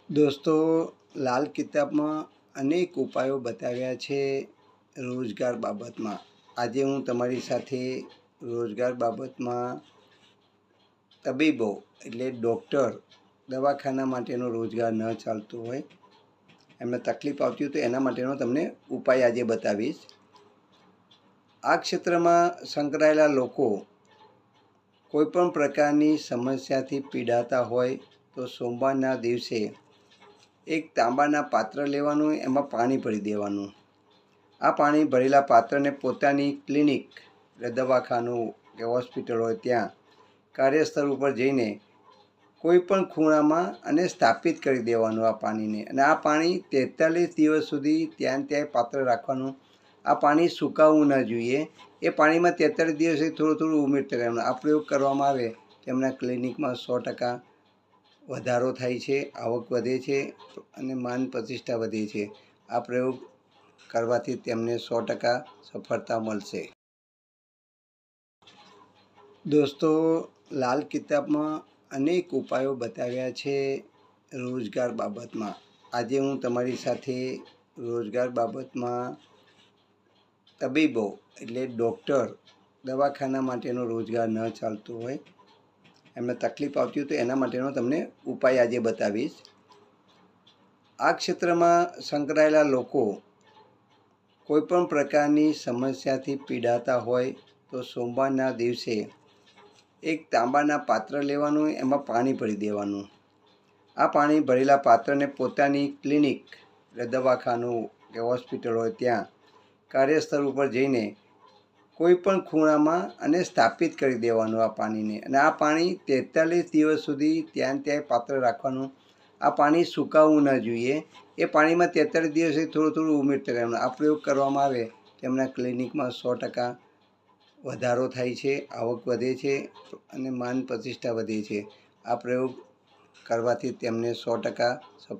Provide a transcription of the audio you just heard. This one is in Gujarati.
દોસ્તો, લાલ કિતાબમાં અનેક ઉપાયો બતાવ્યા છે રોજગાર બાબતમાં. આજે હું તમારી સાથે રોજગાર બાબતમાં તબીબો એટલે ડૉક્ટર, દવાખાના માટેનો રોજગાર ન ચાલતો હોય, એમને તકલીફ આવતી હોય તો એના માટેનો તમને ઉપાય આજે બતાવીશ. આ ક્ષેત્રમાં સંકળાયેલા લોકો કોઈપણ પ્રકારની સમસ્યાથી પીડાતા હોય તો સોમવારના દિવસે એક તાંબાના પાત્ર લેવાનું, એમાં પાણી ભરી દેવાનું. આ પાણી ભરેલા પાત્રને પોતાની ક્લિનિક એટલે દવાખાનું કે હોસ્પિટલ હોય ત્યાં કાર્યસ્થળ ઉપર જઈને કોઈ પણ ખૂણામાં અને સ્થાપિત કરી દેવાનું આ પાણીને. અને આ પાણી 43 દિવસ સુધી ત્યાં પાત્ર રાખવાનું. આ પાણી સુકાવવું ન જોઈએ. એ પાણીમાં 43 દિવસે થોડું ઉમેરતા રહેવાનું. આ પ્રયોગ કરવામાં આવે તેમના ક્લિનિકમાં 100% વધારો થાય છે, આવક વધે છે અને માન પ્રતિષ્ઠા વધે છે. આ પ્રયોગ કરવાથી તેમને 100% સફળતા મળશે. દોસ્તો, લાલ કિતાબમાં અનેક ઉપાયો બતાવ્યા છે રોજગાર બાબતમાં. આજે હું તમારી સાથે રોજગાર બાબતમાં તબીબો એટલે ડૉક્ટર, દવાખાના માટેનો રોજગાર ન ચાલતો હોય, એમને તકલીફ આવતી હોય તો એના માટેનો તમને ઉપાય આજે બતાવીશ. આ ક્ષેત્રમાં સંકળાયેલા લોકો કોઈપણ પ્રકારની સમસ્યાથી પીડાતા હોય તો સોમવારના દિવસે એક તાંબાના પાત્ર લેવાનું, એમાં પાણી ભરી દેવાનું. આ પાણી ભરેલા પાત્રને પોતાની ક્લિનિક એટલે દવાખાનું કે હોસ્પિટલ હોય ત્યાં કાર્યસ્થળ ઉપર જઈને કોઈ પણ ખૂણામાં અને સ્થાપિત કરી દેવાનું આ પાણીને. અને આ પાણી 43 દિવસ સુધી ત્યાં પાત્ર રાખવાનું. આ પાણી સુકાવવું ન જોઈએ. એ પાણીમાં 43 દિવસે થોડું ઉમેરતા રહેવાનું. આ પ્રયોગ કરવામાં આવે તેમના ક્લિનિકમાં 100% વધારો થાય છે, આવક વધે છે અને માન પ્રતિષ્ઠા વધે છે. આ પ્રયોગ કરવાથી તેમને 100% સફળ